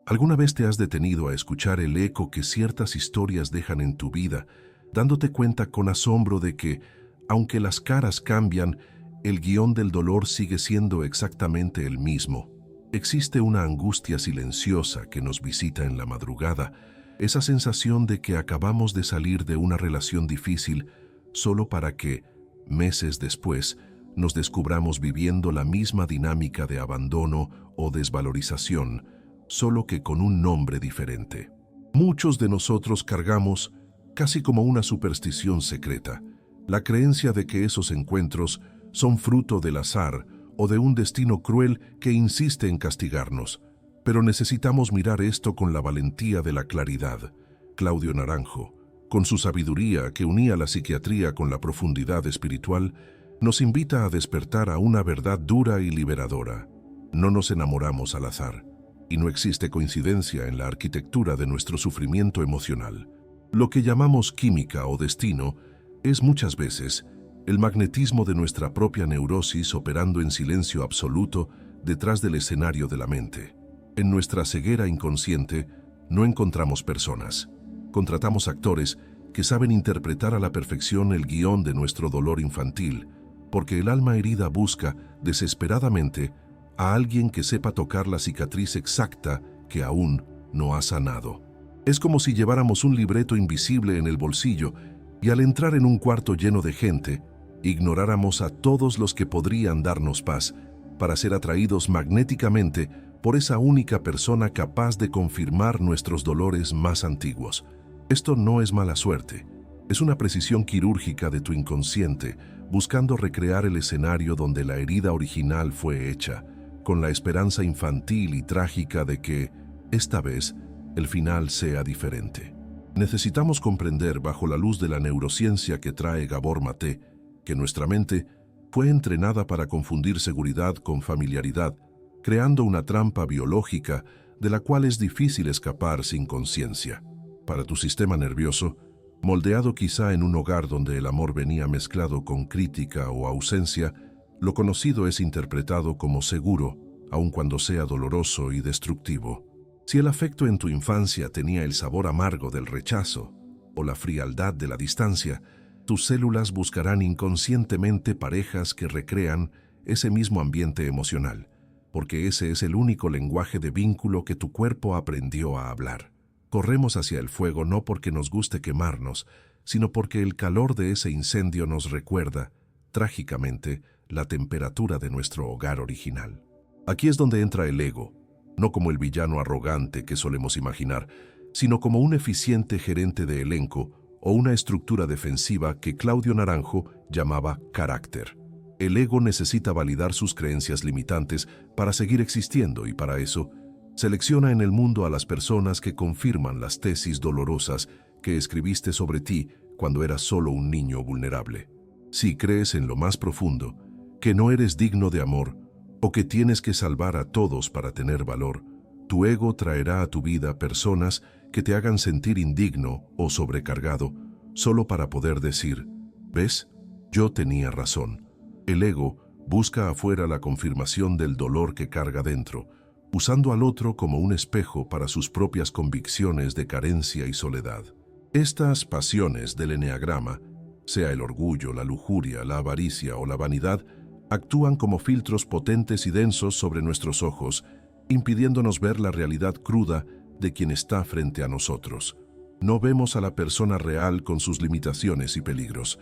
¿Alguna vez te has detenido a escuchar el eco que ciertas historias dejan en tu vida, dándote cuenta con asombro de que, aunque las caras cambian, el guión del dolor sigue siendo exactamente el mismo? Existe una angustia silenciosa que nos visita en la madrugada, esa sensación de que acabamos de salir de una relación difícil solo para que, meses después, nos descubramos viviendo la misma dinámica de abandono o desvalorización, solo que con un nombre diferente. Muchos de nosotros cargamos, casi como una superstición secreta, la creencia de que esos encuentros son fruto del azar o de un destino cruel que insiste en castigarnos. Pero necesitamos mirar esto con la valentía de la claridad. Claudio Naranjo, con su sabiduría que unía la psiquiatría con la profundidad espiritual, nos invita a despertar a una verdad dura y liberadora. No nos enamoramos al azar, y no existe coincidencia en la arquitectura de nuestro sufrimiento emocional. Lo que llamamos química o destino es muchas veces el magnetismo de nuestra propia neurosis operando en silencio absoluto detrás del escenario de la mente. En nuestra ceguera inconsciente no encontramos personas. Contratamos actores que saben interpretar a la perfección el guión de nuestro dolor infantil, porque el alma herida busca, desesperadamente, a alguien que sepa tocar la cicatriz exacta que aún no ha sanado. Es como si lleváramos un libreto invisible en el bolsillo y al entrar en un cuarto lleno de gente, ignoráramos a todos los que podrían darnos paz para ser atraídos magnéticamente por esa única persona capaz de confirmar nuestros dolores más antiguos. Esto no es mala suerte, es una precisión quirúrgica de tu inconsciente, buscando recrear el escenario donde la herida original fue hecha, con la esperanza infantil y trágica de que, esta vez, el final sea diferente. Necesitamos comprender, bajo la luz de la neurociencia que trae Gabor Maté, que nuestra mente fue entrenada para confundir seguridad con familiaridad, creando una trampa biológica de la cual es difícil escapar sin conciencia. Para tu sistema nervioso, moldeado quizá en un hogar donde el amor venía mezclado con crítica o ausencia, lo conocido es interpretado como seguro, aun cuando sea doloroso y destructivo. Si el afecto en tu infancia tenía el sabor amargo del rechazo o la frialdad de la distancia, tus células buscarán inconscientemente parejas que recrean ese mismo ambiente emocional, porque ese es el único lenguaje de vínculo que tu cuerpo aprendió a hablar. Corremos hacia el fuego no porque nos guste quemarnos, sino porque el calor de ese incendio nos recuerda, trágicamente, la temperatura de nuestro hogar original. Aquí es donde entra el ego, no como el villano arrogante que solemos imaginar, sino como un eficiente gerente de elenco o una estructura defensiva que Claudio Naranjo llamaba carácter. El ego necesita validar sus creencias limitantes para seguir existiendo y para eso selecciona en el mundo a las personas que confirman las tesis dolorosas que escribiste sobre ti cuando eras solo un niño vulnerable. Si crees en lo más profundo que no eres digno de amor o que tienes que salvar a todos para tener valor, tu ego traerá a tu vida personas que te hagan sentir indigno o sobrecargado solo para poder decir, ¿ves? Yo tenía razón. El ego busca afuera la confirmación del dolor que carga dentro, usando al otro como un espejo para sus propias convicciones de carencia y soledad. Estas pasiones del eneagrama, sea el orgullo, la lujuria, la avaricia o la vanidad, actúan como filtros potentes y densos sobre nuestros ojos, impidiéndonos ver la realidad cruda de quien está frente a nosotros. No vemos a la persona real con sus limitaciones y peligros.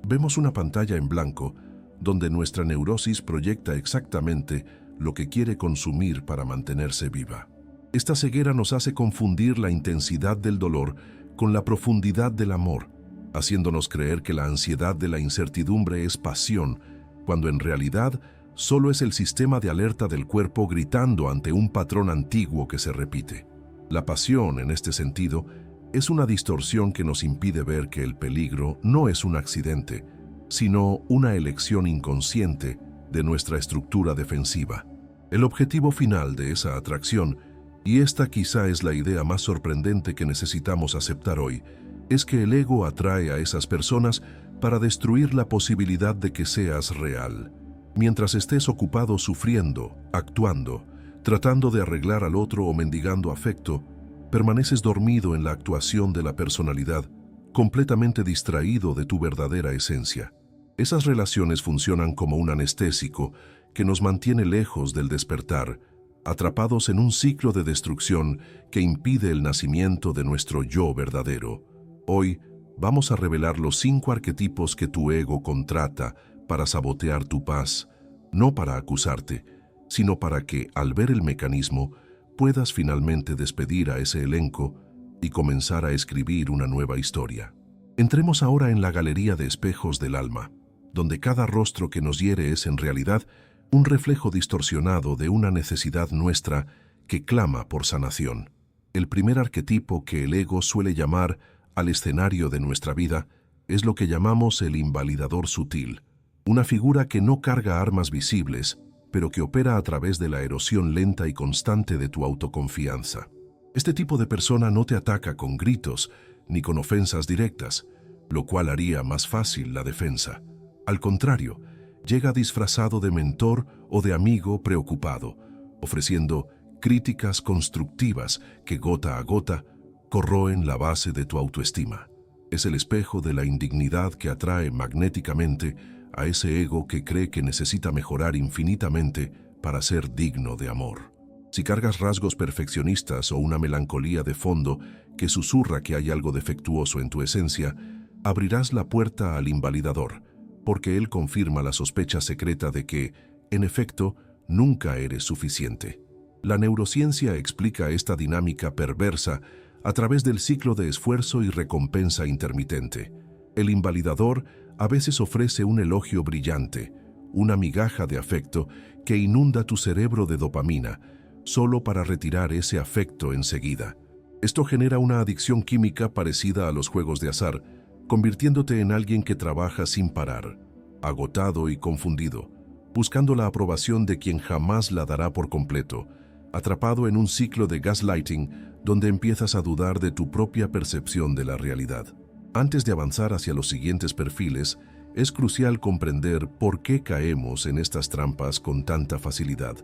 Vemos una pantalla en blanco donde nuestra neurosis proyecta exactamente lo que quiere consumir para mantenerse viva. Esta ceguera nos hace confundir la intensidad del dolor con la profundidad del amor, haciéndonos creer que la ansiedad de la incertidumbre es pasión, cuando en realidad solo es el sistema de alerta del cuerpo gritando ante un patrón antiguo que se repite. La pasión, en este sentido, es una distorsión que nos impide ver que el peligro no es un accidente, sino una elección inconsciente de nuestra estructura defensiva. El objetivo final de esa atracción, y esta quizá es la idea más sorprendente que necesitamos aceptar hoy, es que el ego atrae a esas personas para destruir la posibilidad de que seas real. Mientras estés ocupado sufriendo, actuando, Tratando de arreglar al otro o mendigando afecto, permaneces dormido en la actuación de la personalidad, completamente distraído de tu verdadera esencia. Esas relaciones funcionan como un anestésico que nos mantiene lejos del despertar, atrapados en un ciclo de destrucción que impide el nacimiento de nuestro yo verdadero. Hoy vamos a revelar los 5 arquetipos que tu ego contrata para sabotear tu paz, no para acusarte, sino para que, al ver el mecanismo, puedas finalmente despedir a ese elenco y comenzar a escribir una nueva historia. Entremos ahora en la galería de espejos del alma, donde cada rostro que nos hiere es en realidad un reflejo distorsionado de una necesidad nuestra que clama por sanación. El primer arquetipo que el ego suele llamar al escenario de nuestra vida es lo que llamamos el invalidador sutil, una figura que no carga armas visibles, pero que opera a través de la erosión lenta y constante de tu autoconfianza. Este tipo de persona no te ataca con gritos ni con ofensas directas, lo cual haría más fácil la defensa. Al contrario, llega disfrazado de mentor o de amigo preocupado, ofreciendo críticas constructivas que gota a gota corroen la base de tu autoestima. Es el espejo de la indignidad que atrae magnéticamente a ese ego que cree que necesita mejorar infinitamente para ser digno de amor. Si cargas rasgos perfeccionistas o una melancolía de fondo que susurra que hay algo defectuoso en tu esencia, abrirás la puerta al invalidador, porque él confirma la sospecha secreta de que, en efecto, nunca eres suficiente. La neurociencia explica esta dinámica perversa a través del ciclo de esfuerzo y recompensa intermitente. El invalidador a veces ofrece un elogio brillante, una migaja de afecto que inunda tu cerebro de dopamina, solo para retirar ese afecto enseguida. Esto genera una adicción química parecida a los juegos de azar, convirtiéndote en alguien que trabaja sin parar, agotado y confundido, buscando la aprobación de quien jamás la dará por completo, atrapado en un ciclo de gaslighting donde empiezas a dudar de tu propia percepción de la realidad. Antes de avanzar hacia los siguientes perfiles, es crucial comprender por qué caemos en estas trampas con tanta facilidad,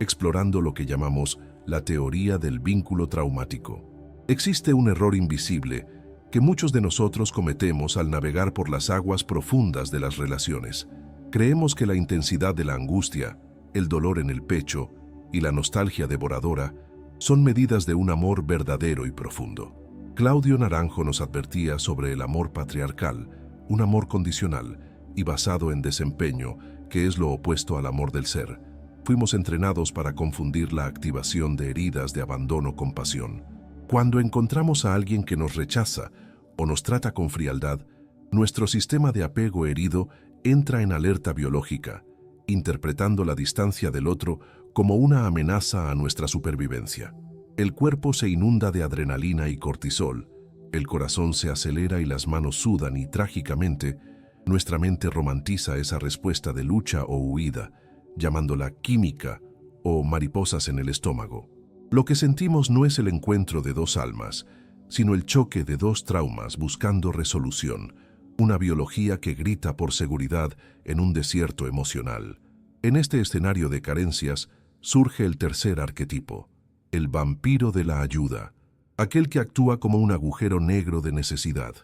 explorando lo que llamamos la teoría del vínculo traumático. Existe un error invisible que muchos de nosotros cometemos al navegar por las aguas profundas de las relaciones. Creemos que la intensidad de la angustia, el dolor en el pecho y la nostalgia devoradora son medidas de un amor verdadero y profundo. Claudio Naranjo nos advertía sobre el amor patriarcal, un amor condicional y basado en desempeño, que es lo opuesto al amor del ser. Fuimos entrenados para confundir la activación de heridas de abandono con pasión. Cuando encontramos a alguien que nos rechaza o nos trata con frialdad, nuestro sistema de apego herido entra en alerta biológica, interpretando la distancia del otro como una amenaza a nuestra supervivencia. El cuerpo se inunda de adrenalina y cortisol, el corazón se acelera y las manos sudan y, trágicamente, nuestra mente romantiza esa respuesta de lucha o huida, llamándola química o mariposas en el estómago. Lo que sentimos no es el encuentro de dos almas, sino el choque de dos traumas buscando resolución, una biología que grita por seguridad en un desierto emocional. En este escenario de carencias surge el tercer arquetipo, el vampiro de la ayuda, aquel que actúa como un agujero negro de necesidad.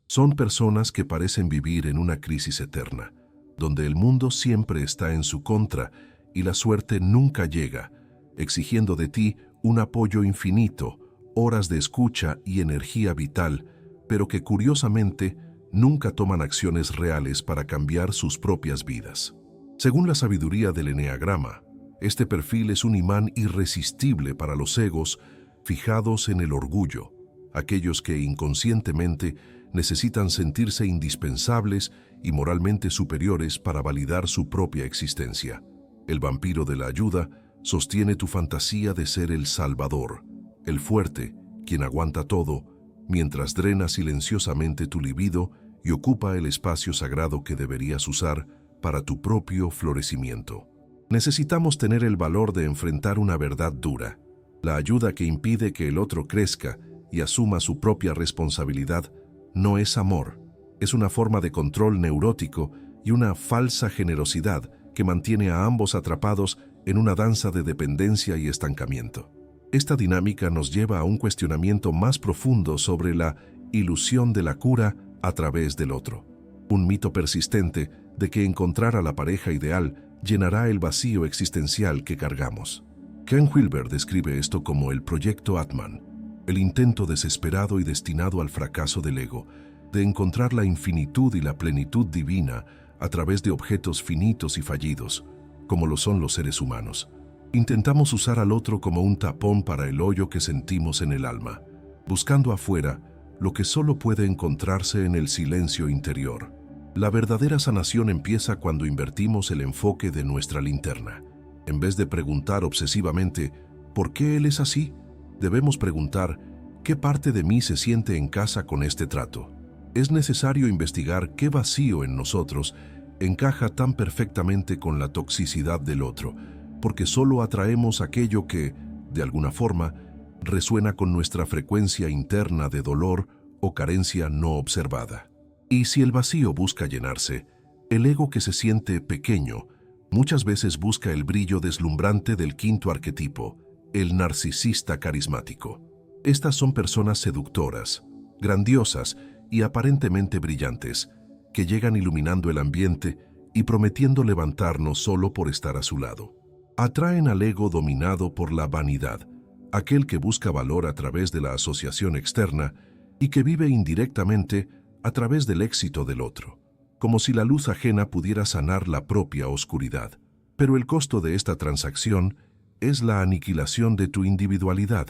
Son personas que parecen vivir en una crisis eterna, donde el mundo siempre está en su contra y la suerte nunca llega, exigiendo de ti un apoyo infinito, horas de escucha y energía vital, pero que curiosamente nunca toman acciones reales para cambiar sus propias vidas. Según la sabiduría del eneagrama, este perfil es un imán irresistible para los egos fijados en el orgullo, aquellos que inconscientemente necesitan sentirse indispensables y moralmente superiores para validar su propia existencia. El vampiro de la ayuda sostiene tu fantasía de ser el salvador, el fuerte, quien aguanta todo, mientras drena silenciosamente tu libido y ocupa el espacio sagrado que deberías usar para tu propio florecimiento. Necesitamos tener el valor de enfrentar una verdad dura. La ayuda que impide que el otro crezca y asuma su propia responsabilidad no es amor, es una forma de control neurótico y una falsa generosidad que mantiene a ambos atrapados en una danza de dependencia y estancamiento. Esta dinámica nos lleva a un cuestionamiento más profundo sobre la ilusión de la cura a través del otro. Un mito persistente de que encontrar a la pareja ideal llenará el vacío existencial que cargamos. Ken Wilber describe esto como el proyecto Atman, el intento desesperado y destinado al fracaso del ego, de encontrar la infinitud y la plenitud divina a través de objetos finitos y fallidos, como lo son los seres humanos. Intentamos usar al otro como un tapón para el hoyo que sentimos en el alma, buscando afuera lo que solo puede encontrarse en el silencio interior. La verdadera sanación empieza cuando invertimos el enfoque de nuestra linterna. En vez de preguntar obsesivamente ¿por qué él es así?, debemos preguntar ¿qué parte de mí se siente en casa con este trato? Es necesario investigar qué vacío en nosotros encaja tan perfectamente con la toxicidad del otro, porque solo atraemos aquello que, de alguna forma, resuena con nuestra frecuencia interna de dolor o carencia no observada. Y si el vacío busca llenarse, el ego que se siente pequeño muchas veces busca el brillo deslumbrante del quinto arquetipo, el narcisista carismático. Estas son personas seductoras, grandiosas y aparentemente brillantes, que llegan iluminando el ambiente y prometiendo levantarnos solo por estar a su lado. Atraen al ego dominado por la vanidad, aquel que busca valor a través de la asociación externa y que vive indirectamente a través del éxito del otro, como si la luz ajena pudiera sanar la propia oscuridad. Pero el costo de esta transacción es la aniquilación de tu individualidad.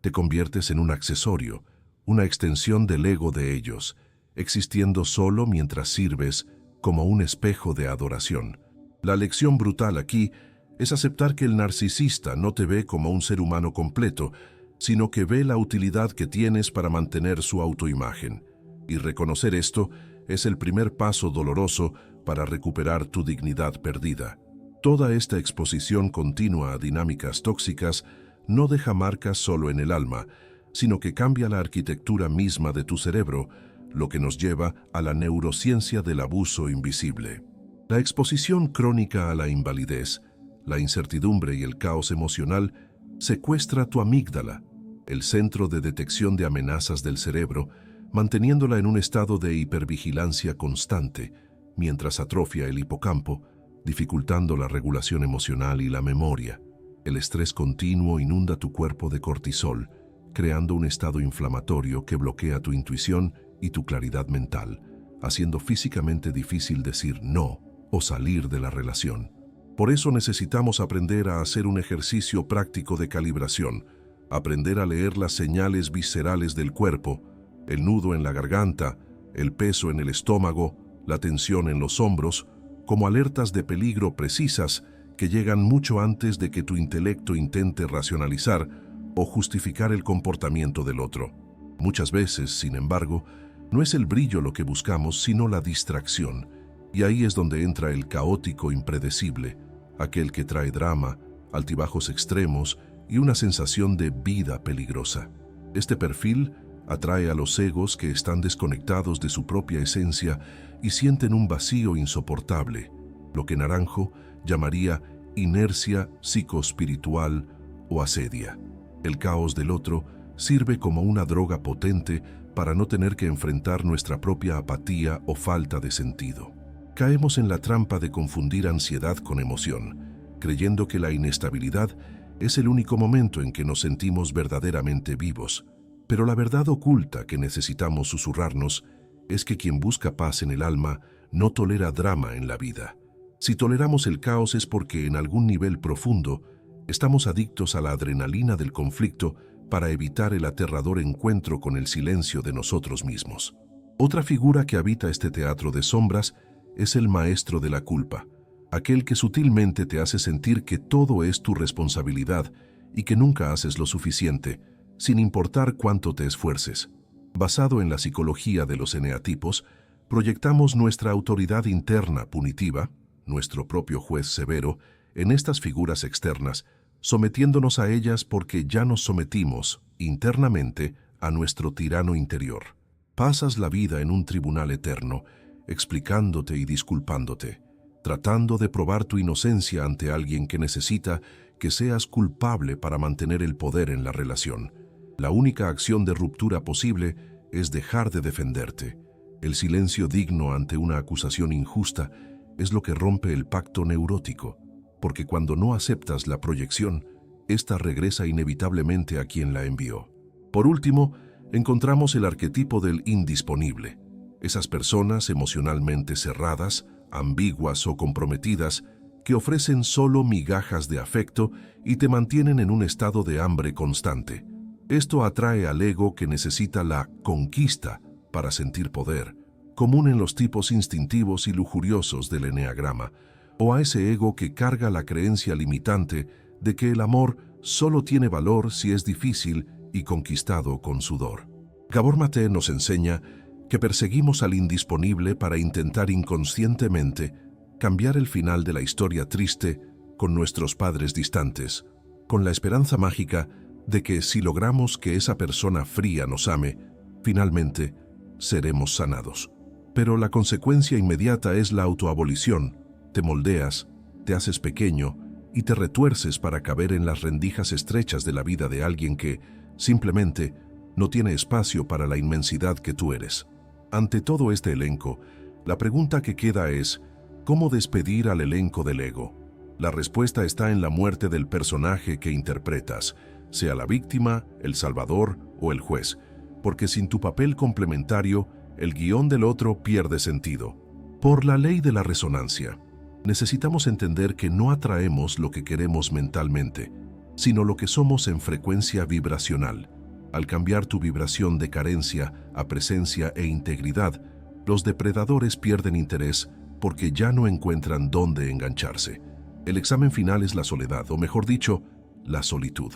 Te conviertes en un accesorio, una extensión del ego de ellos, existiendo solo mientras sirves como un espejo de adoración. La lección brutal aquí es aceptar que el narcisista no te ve como un ser humano completo, sino que ve la utilidad que tienes para mantener su autoimagen. Y reconocer esto es el primer paso doloroso para recuperar tu dignidad perdida. Toda esta exposición continua a dinámicas tóxicas no deja marcas solo en el alma, sino que cambia la arquitectura misma de tu cerebro, lo que nos lleva a la neurociencia del abuso invisible. La exposición crónica a la invalidez, la incertidumbre y el caos emocional secuestra tu amígdala, el centro de detección de amenazas del cerebro, manteniéndola en un estado de hipervigilancia constante, mientras atrofia el hipocampo, dificultando la regulación emocional y la memoria. El estrés continuo inunda tu cuerpo de cortisol, creando un estado inflamatorio que bloquea tu intuición y tu claridad mental, haciendo físicamente difícil decir no o salir de la relación. Por eso necesitamos aprender a hacer un ejercicio práctico de calibración, aprender a leer las señales viscerales del cuerpo, el nudo en la garganta, el peso en el estómago, la tensión en los hombros, como alertas de peligro precisas que llegan mucho antes de que tu intelecto intente racionalizar o justificar el comportamiento del otro. Muchas veces, sin embargo, no es el brillo lo que buscamos, sino la distracción, y ahí es donde entra el caótico impredecible, aquel que trae drama, altibajos extremos y una sensación de vida peligrosa. Este perfil atrae a los egos que están desconectados de su propia esencia y sienten un vacío insoportable, lo que Naranjo llamaría inercia psicoespiritual o asedia. El caos del otro sirve como una droga potente para no tener que enfrentar nuestra propia apatía o falta de sentido. Caemos en la trampa de confundir ansiedad con emoción, creyendo que la inestabilidad es el único momento en que nos sentimos verdaderamente vivos. Pero la verdad oculta que necesitamos susurrarnos es que quien busca paz en el alma no tolera drama en la vida. Si toleramos el caos es porque en algún nivel profundo estamos adictos a la adrenalina del conflicto para evitar el aterrador encuentro con el silencio de nosotros mismos. Otra figura que habita este teatro de sombras es el maestro de la culpa, aquel que sutilmente te hace sentir que todo es tu responsabilidad y que nunca haces lo suficiente, sin importar cuánto te esfuerces. Basado en la psicología de los eneatipos, proyectamos nuestra autoridad interna punitiva, nuestro propio juez severo, en estas figuras externas, sometiéndonos a ellas porque ya nos sometimos, internamente, a nuestro tirano interior. Pasas la vida en un tribunal eterno, explicándote y disculpándote, tratando de probar tu inocencia ante alguien que necesita que seas culpable para mantener el poder en la relación. La única acción de ruptura posible es dejar de defenderte. El silencio digno ante una acusación injusta es lo que rompe el pacto neurótico, porque cuando no aceptas la proyección, ésta regresa inevitablemente a quien la envió. Por último, encontramos el arquetipo del indisponible. Esas personas emocionalmente cerradas, ambiguas o comprometidas, que ofrecen solo migajas de afecto y te mantienen en un estado de hambre constante. Esto atrae al ego que necesita la conquista para sentir poder, común en los tipos instintivos y lujuriosos del eneagrama, o a ese ego que carga la creencia limitante de que el amor solo tiene valor si es difícil y conquistado con sudor. Gabor Maté nos enseña que perseguimos al indisponible para intentar inconscientemente cambiar el final de la historia triste con nuestros padres distantes, con la esperanza mágica de que si logramos que esa persona fría nos ame, finalmente seremos sanados. Pero la consecuencia inmediata es la autoabolición. Te moldeas, te haces pequeño y te retuerces para caber en las rendijas estrechas de la vida de alguien que, simplemente, no tiene espacio para la inmensidad que tú eres. Ante todo este elenco, la pregunta que queda es, ¿cómo despedir al elenco del ego? La respuesta está en la muerte del personaje que interpretas, sea la víctima, el salvador o el juez, porque sin tu papel complementario, el guión del otro pierde sentido. Por la ley de la resonancia, necesitamos entender que no atraemos lo que queremos mentalmente, sino lo que somos en frecuencia vibracional. Al cambiar tu vibración de carencia a presencia e integridad, los depredadores pierden interés porque ya no encuentran dónde engancharse. El examen final es la soledad, o mejor dicho, la solitud.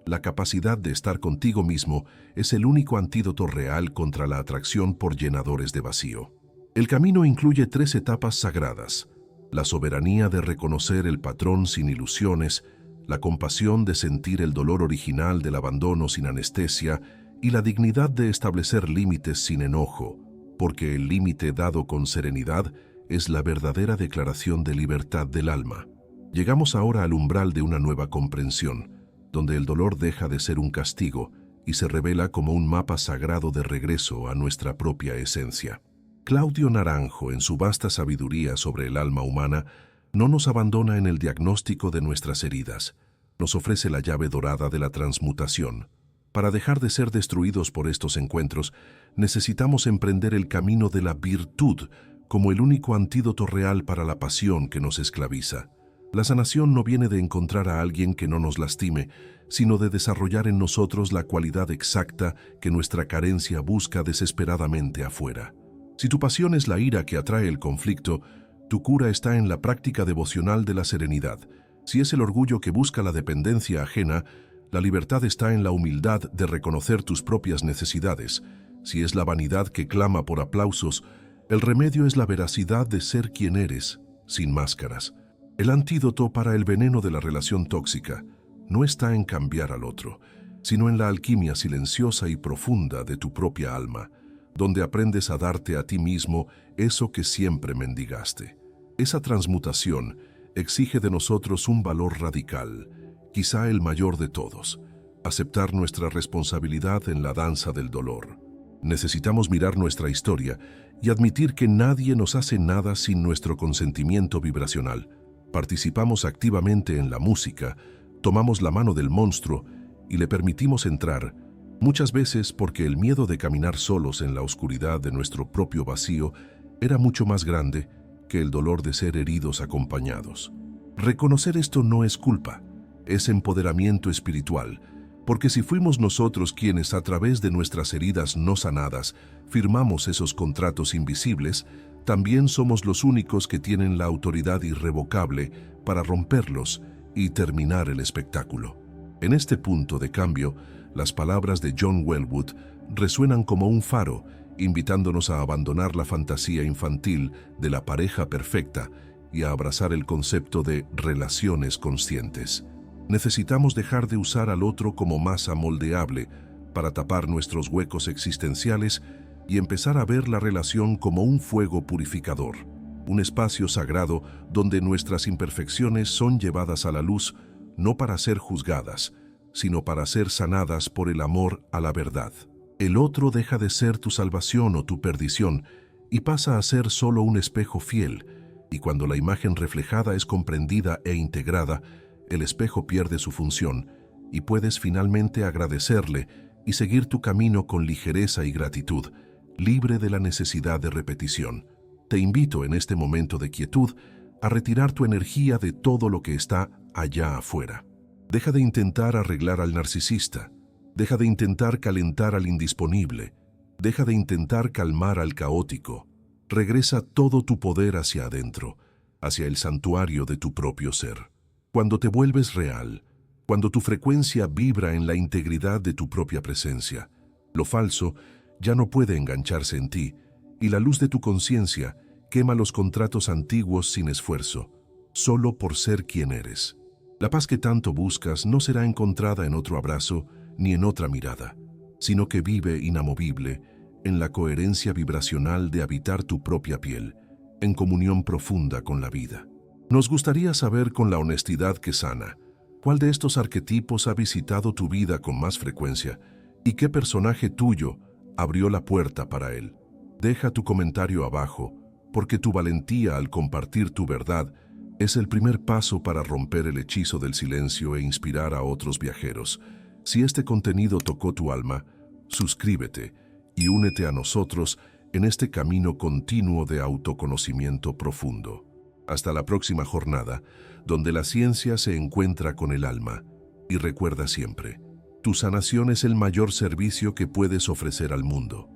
La capacidad de estar contigo mismo es el único antídoto real contra la atracción por llenadores de vacío. El camino incluye 3 etapas sagradas: la soberanía de reconocer el patrón sin ilusiones, la compasión de sentir el dolor original del abandono sin anestesia y la dignidad de establecer límites sin enojo, porque el límite dado con serenidad es la verdadera declaración de libertad del alma. Llegamos ahora al umbral de una nueva comprensión, donde el dolor deja de ser un castigo y se revela como un mapa sagrado de regreso a nuestra propia esencia. Claudio Naranjo, en su vasta sabiduría sobre el alma humana, no nos abandona en el diagnóstico de nuestras heridas. Nos ofrece la llave dorada de la transmutación. Para dejar de ser destruidos por estos encuentros, necesitamos emprender el camino de la virtud como el único antídoto real para la pasión que nos esclaviza. La sanación no viene de encontrar a alguien que no nos lastime, sino de desarrollar en nosotros la cualidad exacta que nuestra carencia busca desesperadamente afuera. Si tu pasión es la ira que atrae el conflicto, tu cura está en la práctica devocional de la serenidad. Si es el orgullo que busca la dependencia ajena, la libertad está en la humildad de reconocer tus propias necesidades. Si es la vanidad que clama por aplausos, el remedio es la veracidad de ser quien eres, sin máscaras. El antídoto para el veneno de la relación tóxica no está en cambiar al otro, sino en la alquimia silenciosa y profunda de tu propia alma, donde aprendes a darte a ti mismo eso que siempre mendigaste. Esa transmutación exige de nosotros un valor radical, quizá el mayor de todos: aceptar nuestra responsabilidad en la danza del dolor. Necesitamos mirar nuestra historia y admitir que nadie nos hace nada sin nuestro consentimiento vibracional. Participamos activamente en la música, tomamos la mano del monstruo y le permitimos entrar, muchas veces porque el miedo de caminar solos en la oscuridad de nuestro propio vacío era mucho más grande que el dolor de ser heridos acompañados. Reconocer esto no es culpa, es empoderamiento espiritual, porque si fuimos nosotros quienes a través de nuestras heridas no sanadas firmamos esos contratos invisibles, también somos los únicos que tienen la autoridad irrevocable para romperlos y terminar el espectáculo. En este punto de cambio, las palabras de John Welwood resuenan como un faro, invitándonos a abandonar la fantasía infantil de la pareja perfecta y a abrazar el concepto de relaciones conscientes. Necesitamos dejar de usar al otro como masa moldeable para tapar nuestros huecos existenciales y empezar a ver la relación como un fuego purificador. un espacio sagrado donde nuestras imperfecciones son llevadas a la luz, no para ser juzgadas, sino para ser sanadas por el amor a la verdad. El otro deja de ser tu salvación o tu perdición y pasa a ser solo un espejo fiel, y cuando la imagen reflejada es comprendida e integrada, el espejo pierde su función y puedes finalmente agradecerle y seguir tu camino con ligereza y gratitud, libre de la necesidad de repetición. Te invito en este momento de quietud a retirar tu energía de todo lo que está allá afuera. Deja de intentar arreglar al narcisista, deja de intentar calentar al indisponible, deja de intentar calmar al caótico. Regresa todo tu poder hacia adentro, hacia el santuario de tu propio ser. Cuando te vuelves real, cuando tu frecuencia vibra en la integridad de tu propia presencia, lo falso ya no puede engancharse en ti, y la luz de tu conciencia quema los contratos antiguos sin esfuerzo, solo por ser quien eres. La paz que tanto buscas no será encontrada en otro abrazo ni en otra mirada, sino que vive inamovible en la coherencia vibracional de habitar tu propia piel, en comunión profunda con la vida. Nos gustaría saber con la honestidad que sana, ¿cuál de estos arquetipos ha visitado tu vida con más frecuencia y qué personaje tuyo abrió la puerta para él? Deja tu comentario abajo, porque tu valentía al compartir tu verdad es el primer paso para romper el hechizo del silencio e inspirar a otros viajeros. Si este contenido tocó tu alma, suscríbete y únete a nosotros en este camino continuo de autoconocimiento profundo. Hasta la próxima jornada, donde la ciencia se encuentra con el alma. Y recuerda siempre, tu sanación es el mayor servicio que puedes ofrecer al mundo.